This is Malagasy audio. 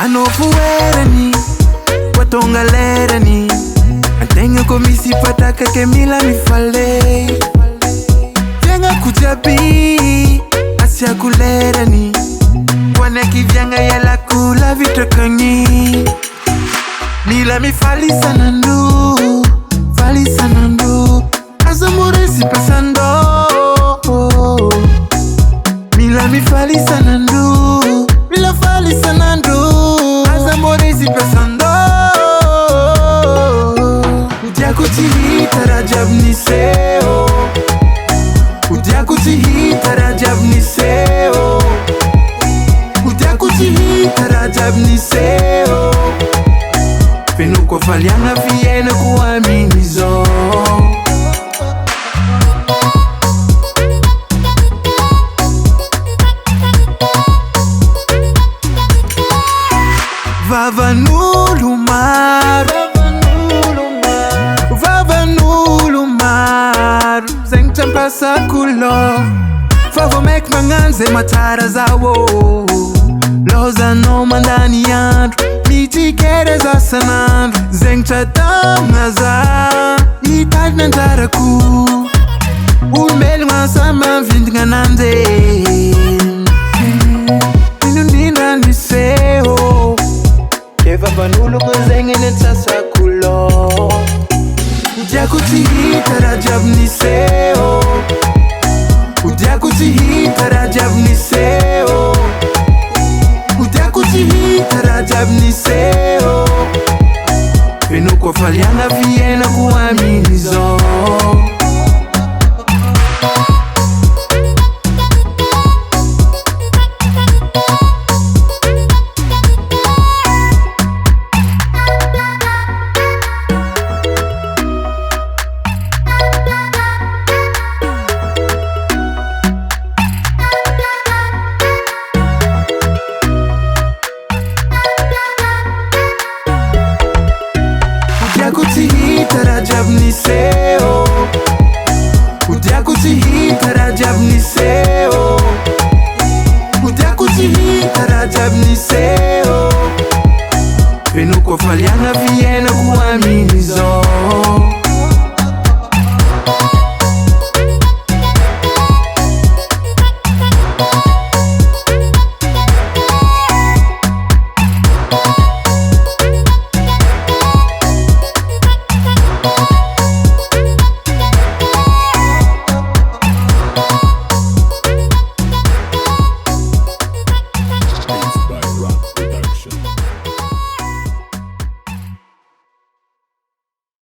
Anofuerani, watongalerani. Atenga komisi pataka kemila mifale. Vyanga kujabi, asya kulerani. Waneki vyanga yala kula vitakani. Mila mifali sanandu, fali sanandu. Azamure si pasando. Mila mifali sanandu, mila fali sanandu. Azamure si pasando. Udia kutihita rajab ni seo. Udia kutihita rajab ni seo. Udia kutihita rajab ni seo. Penu kwa falianga fiena kuaminizo. Vava nulumar, vava nulumar. Zeng champasa kulo. Favo mek manganze matara zawo. Loza no mandani yandru. Miti kereza sanandru. Zeng chatangaza. Itad nantaraku. Ulmel masama vindinga nande. Inundina niseo. Keva vanulu kuzenge netsasa kulo. Udia kutihita rajab niseo. Udia kutihita rajab niseo. Udia kutihita rajab niseo. Penu kwa falianga viena kuaminizo. Udia kutihita rajab niseo. Udia kutihita rajab niseo. Udia kutihita rajab niseo. Penu kwa falianga viena kuaminizo.